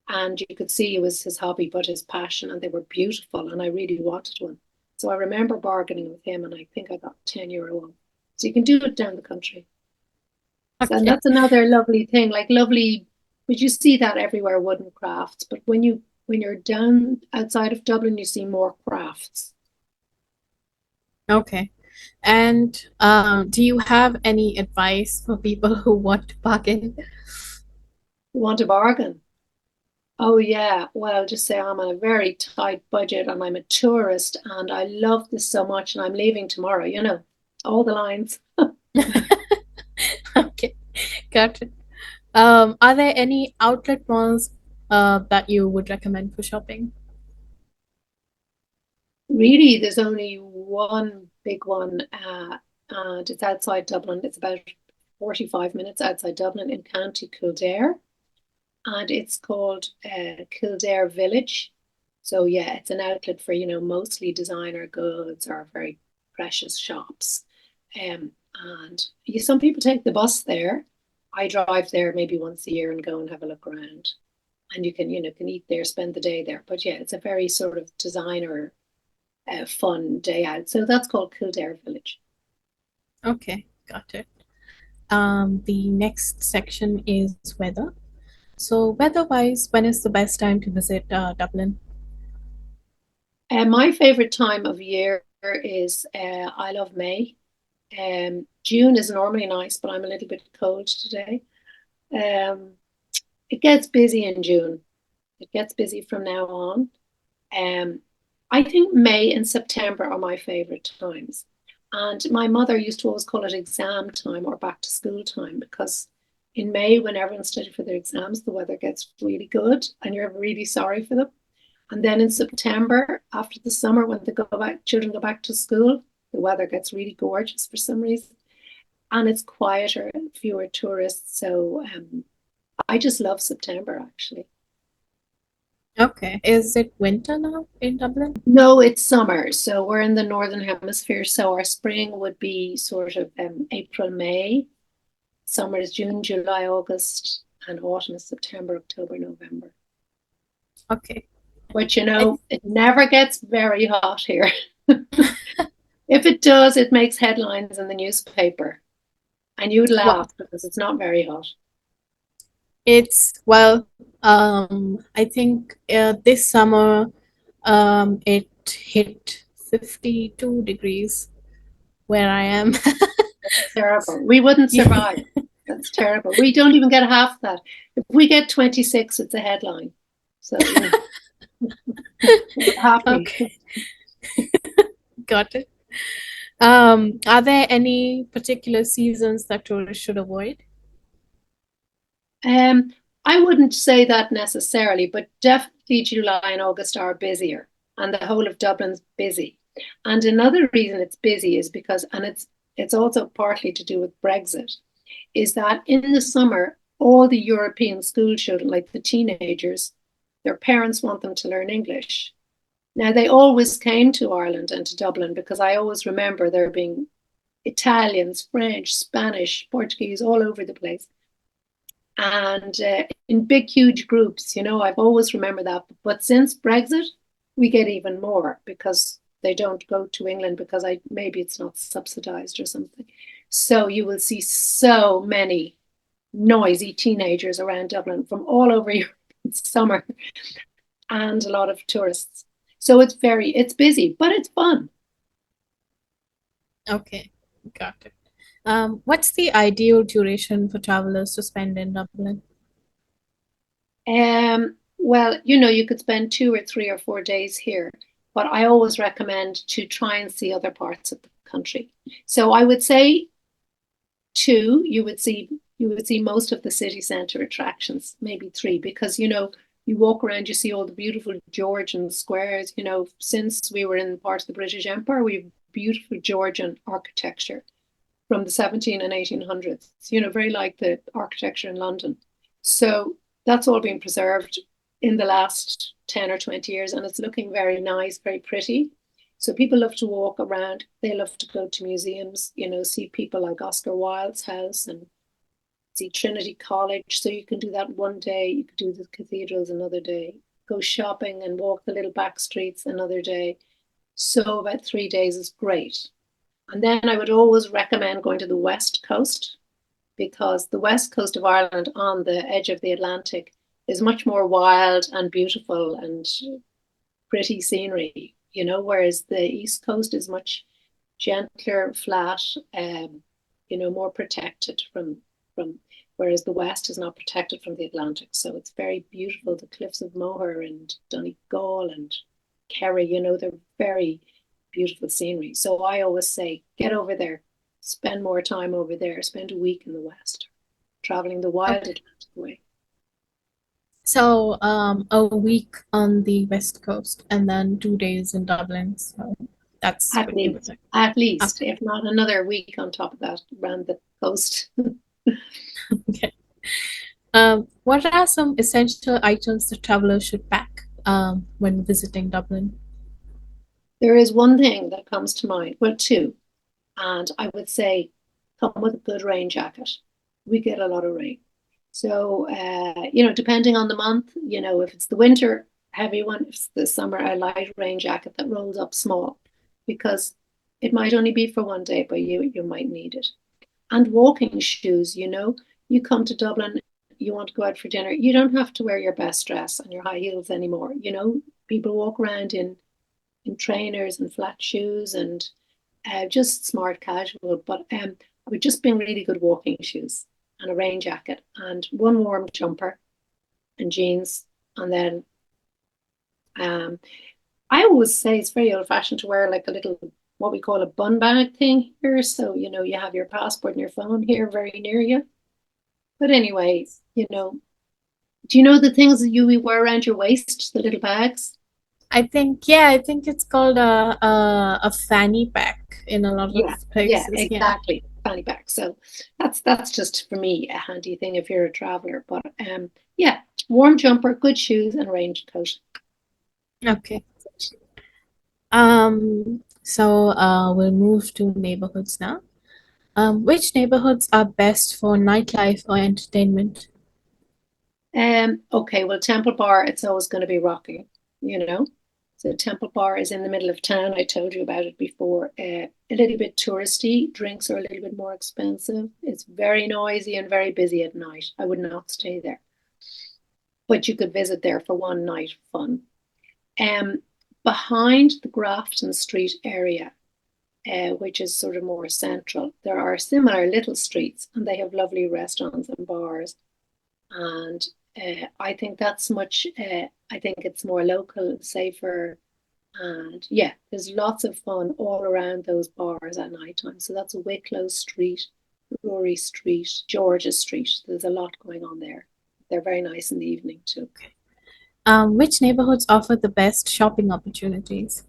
And you could see it was his hobby, but his passion, and they were beautiful. And I really wanted one. So I remember bargaining with him, and I think I got €10 one. So you can do it down the country. So, and Okay. that's another lovely thing, like lovely, but you see that everywhere, wooden crafts. But when you're down outside of Dublin, you see more crafts. Okay. And do you have any advice for people who want to bargain? You want a bargain? Oh yeah. Well, just say I'm on a very tight budget and I'm a tourist and I love this so much and I'm leaving tomorrow, all the lines. Okay, got it. Are there any outlet malls that you would recommend for shopping? Really, there's only one big one, and it's outside Dublin. It's about 45 minutes outside Dublin in County Kildare, and it's called Kildare Village. So yeah, it's an outlet for mostly designer goods or very precious shops. And some people take the bus there. I drive there maybe once a year and go and have a look around. And you can eat there, spend the day there. But yeah, it's a very sort of designer fun day out. So that's called Kildare Village. Okay, got it. The next section is weather. So, weather-wise, when is the best time to visit Dublin? My favorite time of year is I love May. June is normally nice, but I'm a little bit cold today. Um, it gets busy in June. It gets busy from now on. Um, I think May and September are my favorite times. And my mother used to always call it exam time or back to school time because in May, when everyone's studying for their exams, the weather gets really good and you're really sorry for them. And then in September, after the summer, when children go back to school, the weather gets really gorgeous for some reason. And it's quieter, fewer tourists. So I just love September actually. Okay. Is it winter now in Dublin? No, it's summer. So we're in the northern hemisphere. So our spring would be sort of April, May. Summer is June, July, August, and autumn is September, October, November. Okay. But I it never gets very hot here. If it does, it makes headlines in the newspaper. And you'd well, laugh because it's not very hot. it's I think this summer it hit 52 degrees where I am. Terrible. We wouldn't Yeah. survive. That's terrible. We don't even get half that. If we get 26, it's a headline. So, we're happy. Okay, got it. Are there any particular seasons that tourists should avoid? Um, I wouldn't say that necessarily, but definitely July and August are busier, and the whole of Dublin's busy. And another reason it's busy is because, and it's also partly to do with Brexit, is that in the summer, all the European school children, like the teenagers, their parents want them to learn English. Now, they always came to Ireland and to Dublin because I always remember there being Italians, French, Spanish, Portuguese all over the place. And in big, huge groups, I've always remembered that. But since Brexit, we get even more because they don't go to England because maybe it's not subsidized or something. So you will see so many noisy teenagers around Dublin from all over Europe in summer and a lot of tourists. So it's busy, but it's fun. Okay, got it. What's the ideal duration for travelers to spend in Dublin? Well, you could spend 2 or 3 or 4 days here, but I always recommend to try and see other parts of the country. So I would say two, you would see most of the city centre attractions, maybe three, because you walk around, you see all the beautiful Georgian squares. Since we were in part of the British Empire, we've beautiful Georgian architecture from the 17 and 1800s, very like the architecture in London. So that's all been preserved in the last 10 or 20 years, and it's looking very nice, very pretty. So people love to walk around. They love to go to museums, see people like Oscar Wilde's house and see Trinity College. So you can do that one day. You could do the cathedrals another day. Go shopping and walk the little back streets another day. So about 3 days is great. And then I would always recommend going to the West Coast because the West Coast of Ireland on the edge of the Atlantic is much more wild and beautiful and pretty scenery, whereas the East Coast is much gentler, flat, more protected from whereas the West is not protected from the Atlantic. So it's very beautiful. The cliffs of Moher and Donegal and Kerry, they're very beautiful scenery. So I always say, get over there, spend more time over there, spend a week in the West, traveling the wild Okay. Atlantic way. So, a week on the West Coast and then 2 days in Dublin. So that's At what you would least, like. at least, Okay. if not another week on top of that, around the coast. Okay. What are some essential items that travelers should pack when visiting Dublin? There is one thing that comes to mind, well, two, and I would say come with a good rain jacket. We get a lot of rain. So, depending on the month, if it's the winter, heavy one, if it's the summer, a light rain jacket that rolls up small because it might only be for one day, but you might need it. And walking shoes, you come to Dublin, you want to go out for dinner, you don't have to wear your best dress and your high heels anymore. People walk around in trainers and flat shoes and just smart casual. But I would just bring really good walking shoes and a rain jacket and one warm jumper and jeans. And then um, I always say it's very old fashioned to wear like a little, what we call a bun bag thing here. So, you have your passport and your phone here very near you. But anyway, do you know the things that you wear around your waist, the little bags? I think it's called a fanny pack in a lot of Yeah, yeah, places. Yeah. exactly. fanny pack. So that's just for me a handy thing if you're a traveler. But yeah, warm jumper, good shoes, and raincoat. Okay. We'll move to neighborhoods now. Which neighborhoods are best for nightlife or entertainment? Okay, well, Temple Bar, it's always going to be rocking, you know. So Temple Bar is in the middle of town. I told you about it before. A little bit touristy. Drinks are a little bit more expensive. It's very noisy and very busy at night. I would not stay there, but you could visit there for one night fun. Um, Behind the Grafton Street area, which is sort of more central, there are similar little streets, and they have lovely restaurants and bars. And I think that's much. I think it's more local, safer, and yeah, there's lots of fun all around those bars at night time. So that's Wicklow Street, Rory Street, Georgia Street. There's a lot going on there. They're very nice in the evening too. Which neighborhoods offer the best shopping opportunities?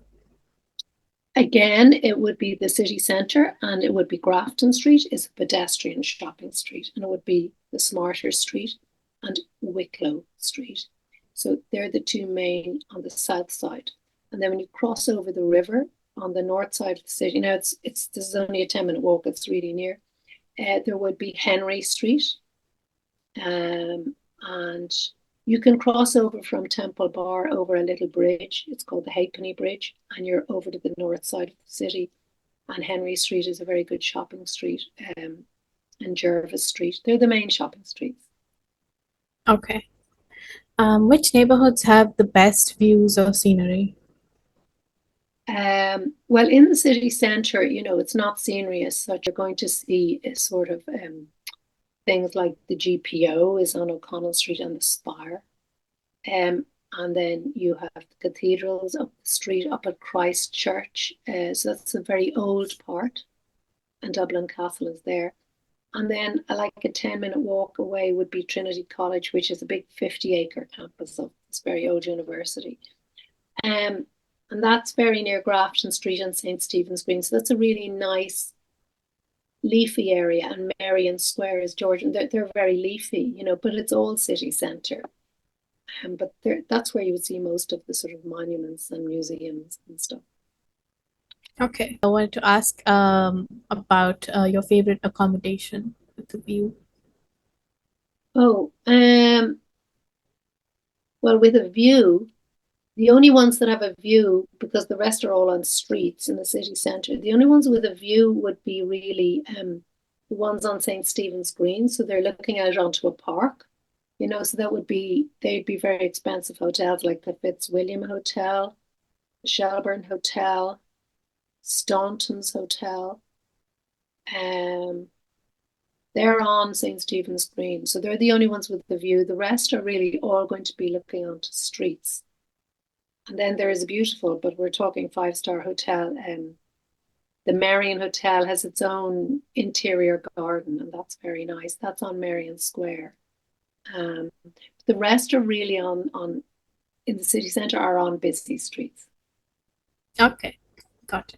Again, it would be the city centre, and it would be Grafton Street is a pedestrian shopping street, and it would be the Smarter Street and Wicklow Street. So they're the two main on the south side. And then when you cross over the river on the north side of the city, now it's this is only a 10-minute walk, it's really near. There would be Henry Street, and you can cross over from Temple Bar over a little bridge. It's called the Halfpenny Bridge, and you're over to the north side of the city. And Henry Street is a very good shopping street, and Jervis Street. They're the main shopping streets. Okay. Which neighborhoods have the best views or scenery? Well, in the city centre, it's not scenery as such. You're going to see a sort of things like the GPO is on O'Connell Street and the Spire. And then you have the cathedrals up the street up at Christ Church. So that's a very old part, and Dublin Castle is there. And then like a 10-minute walk away would be Trinity College, which is a big 50-acre campus of this very old university. And that's very near Grafton Street and St. Stephen's Green. So that's a really nice leafy area, and Marion Square is Georgian. They're very leafy, but it's all city centre. But that's where you would see most of the sort of monuments and museums and stuff. Okay. I wanted to ask about your favorite accommodation with the view. Oh, well, with a view, the only ones that have a view, because the rest are all on streets in the city centre, the only ones with a view would be really the ones on St. Stephen's Green. So they're looking out onto a park, so they'd be very expensive hotels like the Fitzwilliam Hotel, the Shelburne Hotel, Staunton's Hotel. They're on St. Stephen's Green. So they're the only ones with the view. The rest are really all going to be looking onto streets. And then there is a beautiful, but we're talking 5-star hotel. The Marion Hotel has its own interior garden, and that's very nice. That's on Marion Square. The rest are really on in the city centre are on busy streets. Okay, got it.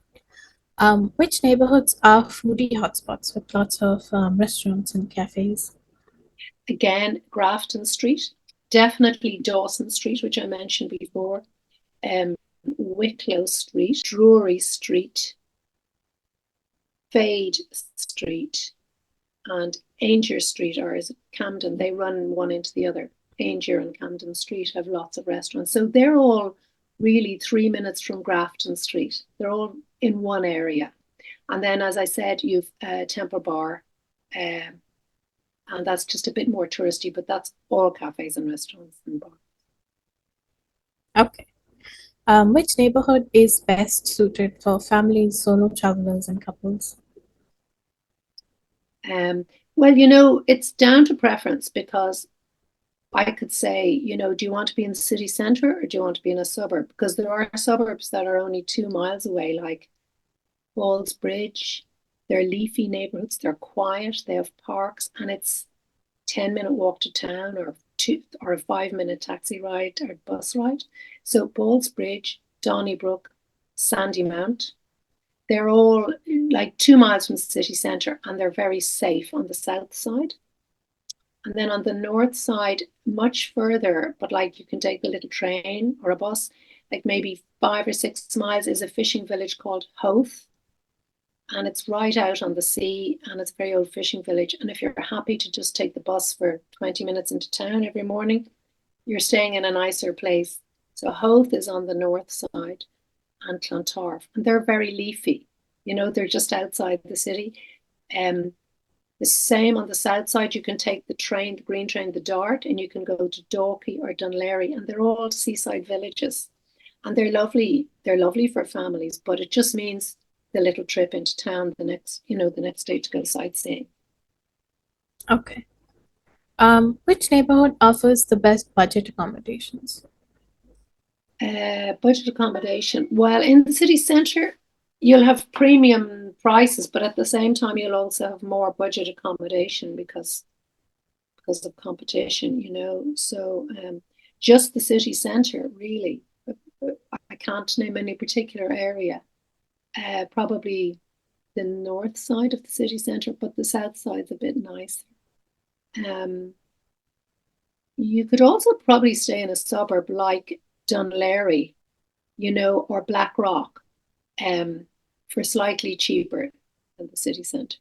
Which neighborhoods are foodie hotspots with lots of restaurants and cafes? Again, Grafton Street, definitely Dawson Street, which I mentioned before. Wicklow Street, Drury Street, Fade Street, and Ainger Street, or is it Camden? They run one into the other. Ainger and Camden Street have lots of restaurants. So they're all really 3 minutes from Grafton Street. They're all in one area. And then, as I said, you've Temple Bar, and that's just a bit more touristy, but that's all cafes and restaurants and bars. Okay. Which neighborhood is best suited for families, solo travelers, and couples? Well, it's down to preference, because I could say, do you want to be in the city centre or do you want to be in a suburb? Because there are suburbs that are only 2 miles away, like Ballsbridge. They're leafy neighbourhoods, they're quiet, they have parks, and it's 10-minute walk to town, or a 5-minute taxi ride or bus ride. So Ballsbridge, Donnybrook, Sandymount, They're all like 2 miles from the city centre, and they're very safe on the south side. And then on the north side, much further, but like you can take a little train or a bus, like maybe 5 or 6 miles, is a fishing village called Howth. And it's right out on the sea, and it's a very old fishing village. And if you're happy to just take the bus for 20 minutes into town every morning, you're staying in a nicer place. So Howth is on the north side, and Clontarf, and they're very leafy. They're just outside the city. Um, the same on the south side, you can take the train, the green train, the Dart, and you can go to Dalkey or Dunleary, and they're all seaside villages. And they're lovely. They're lovely for families, but it just means the little trip into town the next day to go sightseeing. Okay. Which neighborhood offers the best budget accommodations? Budget accommodation. Well, in the city centre, you'll have premium prices, but at the same time, you'll also have more budget accommodation because of competition. So just the city centre, really. I can't name any particular area. Probably the north side of the city centre, but the south side's a bit nicer. Um, you could also probably stay in a suburb like Dunleary, or Blackrock, um, for slightly cheaper than the city centre.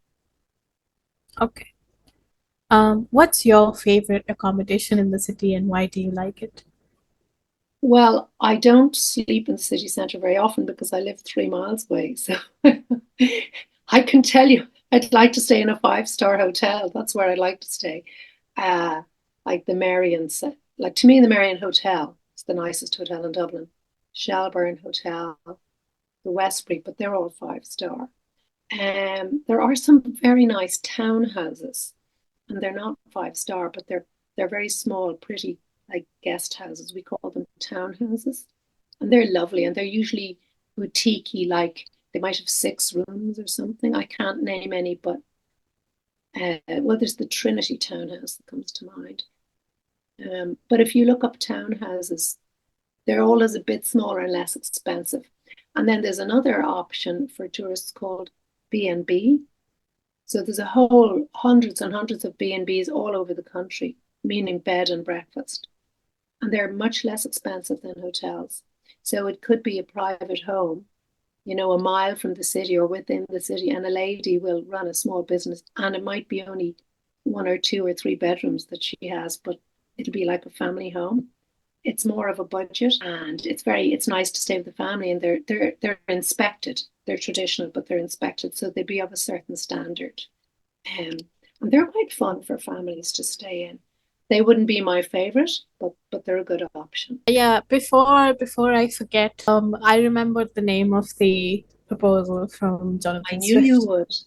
Okay. What's your favorite accommodation in the city and why do you like it? Well, I don't sleep in the city centre very often because I live 3 miles away. So I can tell you, I'd like to stay in a five-star hotel. That's where I'd like to stay. Uh, like the Marion, like to me, the Marion Hotel is the nicest hotel in Dublin. Shelburne Hotel, the Westbury, but they're all five-star. There are some very nice townhouses, and they're not five-star, but they're very small, pretty, like guest houses. We call them townhouses, and they're lovely, and they're usually boutiquey, like they might have 6 rooms or something. I can't name any, but well, there's the Trinity townhouse that comes to mind. But if you look up townhouses, they're always a bit smaller and less expensive. And then there's another option for tourists called B&B. So there's a whole hundreds and hundreds of B&Bs all over the country, meaning bed and breakfast. And they're much less expensive than hotels. So it could be a private home, a mile from the city or within the city, and a lady will run a small business, and it might be only 1 or 2 or 3 bedrooms that she has, but it'll be like a family home. It's more of a budget, and it's nice to stay with the family, and they're inspected. They're traditional, but they're inspected, so they be of a certain standard. And they're quite fun for families to stay in. They wouldn't be my favorite, but they're a good option. Yeah, before I forget, I remembered the name of the proposal from I Jonathan knew you Swift.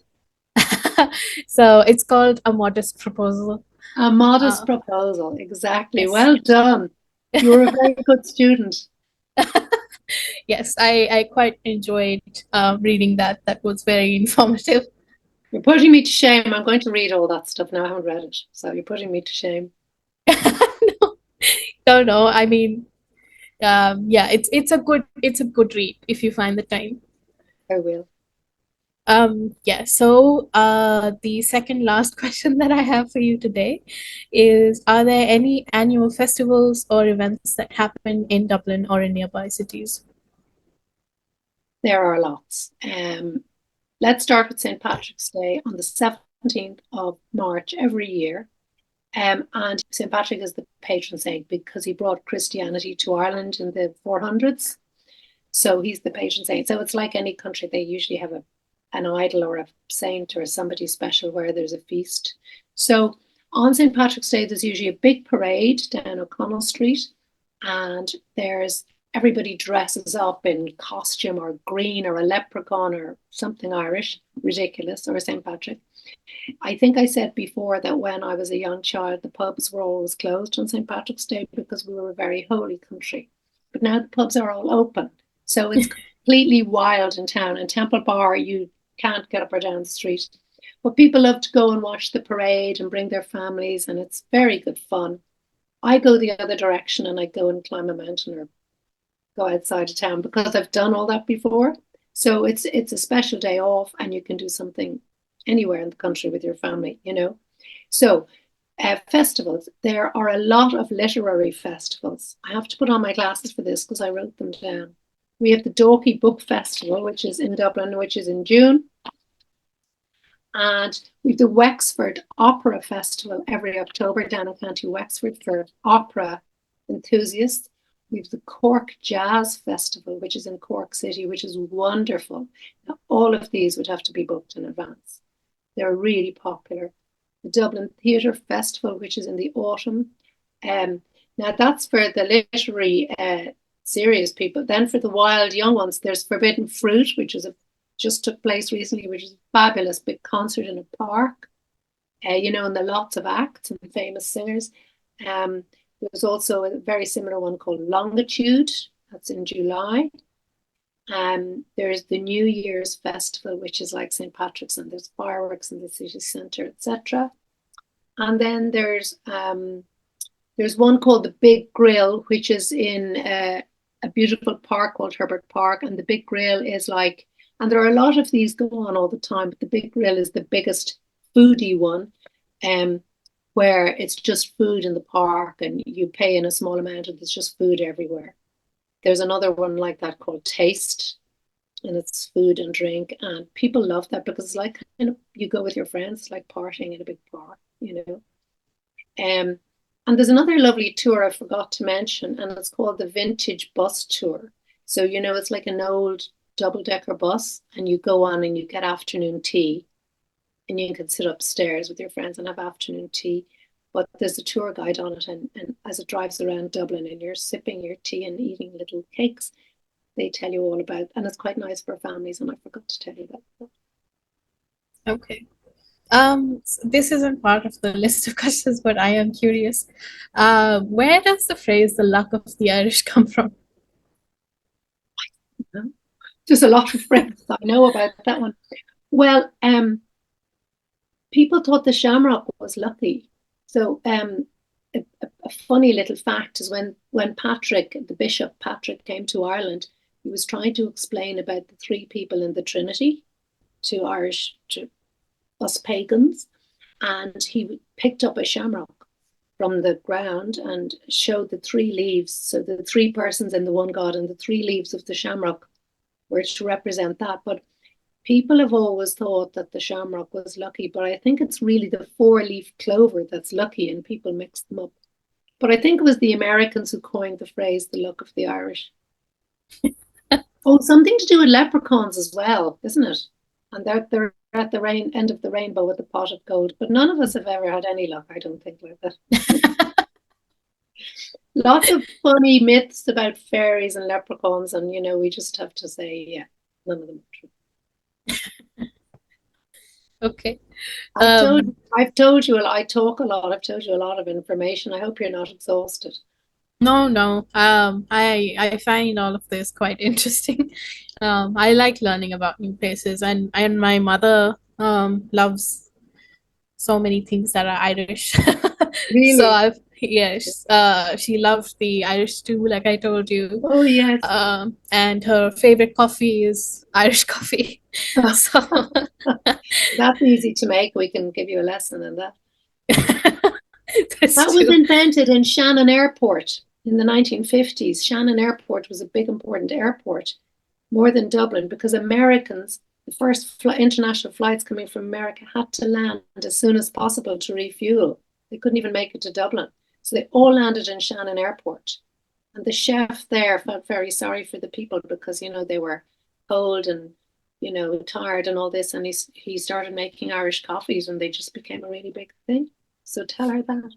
would. So it's called A Modest Proposal. A modest Uh, proposal, exactly. yes. Well done. You were a very good student. Yes, I quite enjoyed reading that. That was very informative. You're putting me to shame. I'm going to read all that stuff now. I haven't read it, so you're putting me to shame. No, no, no. I mean, yeah, it's a good read if you find the time. I will. Yeah, so the second last question that I have for you today is, are there any annual festivals or events that happen in Dublin or in nearby cities? There are lots. Let's start with St. Patrick's Day on the 17th of March every year. And St. Patrick is the patron saint because he brought Christianity to Ireland in the 400s. So he's the patron saint. So it's like any country, they usually have an idol or a saint or somebody special where there's a feast. So on St. Patrick's Day, there's usually a big parade down O'Connell Street, and there's everybody dresses up in costume or green or a leprechaun or something Irish, ridiculous, or St. Patrick. I think I said before that when I was a young child, the pubs were always closed on St. Patrick's Day because we were a very holy country. But now the pubs are all open. So it's completely wild in town. In Temple Bar, you can't get up or down the street. But people love to go and watch the parade and bring their families, and it's very good fun. I go the other direction and I go and climb a mountain or go outside of town because I've done all that before. So it's a special day off, and you can do something anywhere in the country with your family, you know. So festivals, there are a lot of literary festivals. I have to put on my glasses for this because I wrote them down. We have the Dorky Book Festival, which is in Dublin, which is in June. And we have the Wexford Opera Festival every October down in County Wexford for opera enthusiasts. We have the Cork Jazz Festival, which is in Cork City, which is wonderful. Now, all of these would have to be booked in advance. They're really popular. The Dublin Theatre Festival, which is in the autumn. Now, that's for the literary serious people. Then for the wild young ones, there's Forbidden Fruit, which is just took place recently, which is a fabulous big concert in a park, you know, and there are lots of acts and famous singers. There's also a very similar one called Longitude, that's in July. There's the New Year's Festival, which is like St. Patrick's, and there's fireworks in the city centre, etc. And then there's one called the Big Grill, which is in a beautiful park called Herbert Park, and the Big Grill is like, and there are a lot of these go on all the time, but the Big Grill is the biggest foodie one, where it's just food in the park and you pay in a small amount and there's just food everywhere. There's another one like that called Taste, and it's food and drink, and people love that because it's like, you know, you go with your friends, like partying in a big park, you know. And there's another lovely tour I forgot to mention, and it's called the Vintage Bus Tour. So, you know, it's like an old double-decker bus, and you go on and you get afternoon tea, and you can sit upstairs with your friends and have afternoon tea. But there's a tour guide on it, and as it drives around Dublin and you're sipping your tea and eating little cakes, they tell you all about, and it's quite nice for families, and I forgot to tell you about that. Okay. This isn't part of the list of questions, but I am curious. Where does the phrase "the luck of the Irish" come from? There's a lot of friends I know about that one. Well, people thought the shamrock was lucky. So a funny little fact is when Patrick, the Bishop Patrick, came to Ireland, he was trying to explain about the three people in the Trinity to us pagans, and he picked up a shamrock from the ground and showed the three leaves. So the three persons in the one God, and the three leaves of the shamrock were to represent that. But people have always thought that the shamrock was lucky, but I think it's really the four-leaf clover that's lucky, and people mix them up. But I think it was the Americans who coined the phrase "the luck of the Irish." Oh, something to do with leprechauns as well, isn't it? And they're at the end of the rainbow with the pot of gold. But none of us have ever had any luck, I don't think, like that. Lots of funny myths about fairies and leprechauns, and you know, we just have to say, yeah, none of them are true. Okay. I've told you, I talk a lot. I've told you a lot of information. I hope you're not exhausted. No. I find all of this quite interesting. I like learning about new places, and my mother loves so many things that are Irish. So Really? yes, she loved the Irish stew, like I told you. Oh, yes. And her favorite coffee is Irish coffee. So That's easy to make. We can give you a lesson in that. that's That was true. invented in Shannon Airport in the 1950s. Shannon Airport was a big, important airport, more than Dublin, because Americans, the first international flights coming from America, had to land as soon as possible to refuel. They couldn't even make it to Dublin. So they all landed in Shannon Airport. And the chef there felt very sorry for the people because, you know, they were cold and, you know, tired and all this. And he started making Irish coffees, and they just became a really big thing. So tell her that.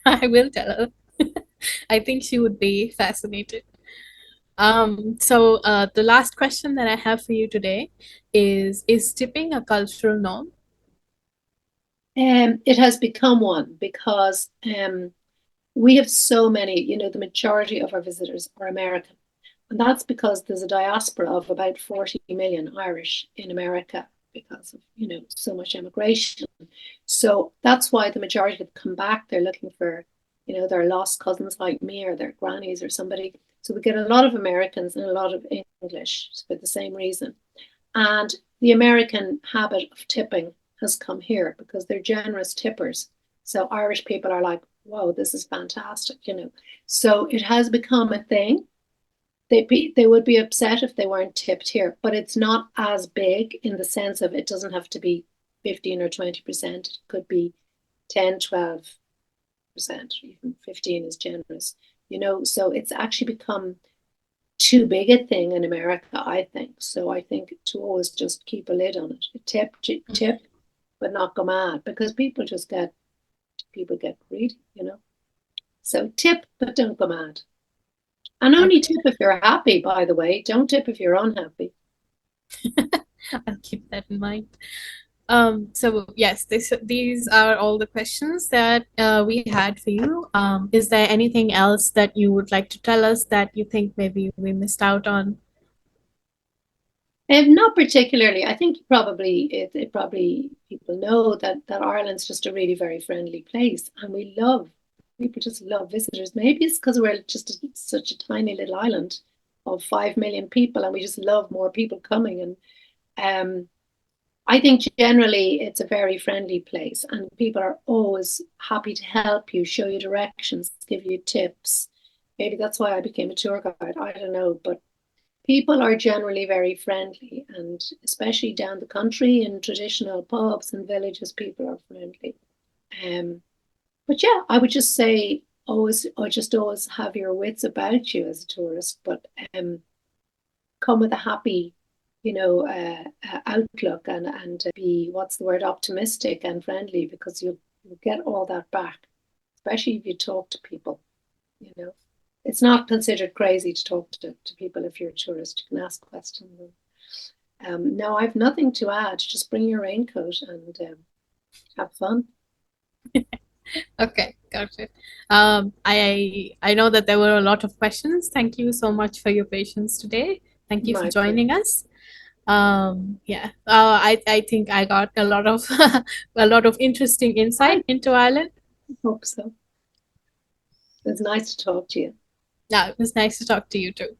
I will tell her. I think she would be fascinated. So the last question that I have for you today is tipping a cultural norm? It has become one because we have so many, you know, the majority of our visitors are American. And that's because there's a diaspora of about 40 million Irish in America because of, you know, so much immigration. So that's why the majority have come back. They're looking for They're lost cousins like me or their grannies or somebody. So we get a lot of Americans and a lot of English for the same reason. And the American habit of tipping has come here because they're generous tippers. So Irish people are like, whoa, this is fantastic. So it has become a thing. They would be upset if they weren't tipped here, but it's not as big in the sense of it doesn't have to be 15 or 20%. It could be 10, 12%, even 15 is generous. So it's actually become too big a thing in America, I think. So I think to always just keep a lid on it. Tip, but not go mad, because people get greedy. So tip, but don't go mad. And only tip if you're happy, by the way. Don't tip if you're unhappy. I'll keep that in mind. So yes, these are all the questions that we had for you. Is there anything else that you would like to tell us that you think maybe we missed out on? Not particularly. I think probably people know that Ireland's just a really very friendly place, and people just love visitors. Maybe it's because we're just such a tiny little island of 5 million people, and we just love more people coming. And I think generally it's a very friendly place, and people are always happy to help you, show you directions, give you tips. Maybe that's why I became a tour guide. I don't know, but people are generally very friendly, and especially down the country in traditional pubs and villages, people are friendly. But yeah, I would just say always have your wits about you as a tourist, but come with a happy, outlook, and be, what's the word, optimistic and friendly, because you'll get all that back, especially if you talk to people. It's not considered crazy to talk to people if you're a tourist. You can ask questions. No, I've nothing to add. Just bring your raincoat and have fun. Okay, got it. I know that there were a lot of questions. Thank you so much for your patience today. Thank you for My joining pleasure. us. Yeah, I think I got a lot of a lot of interesting I insight into Ireland. hope so. It was nice to talk to you. Yeah, it was nice to talk to you too.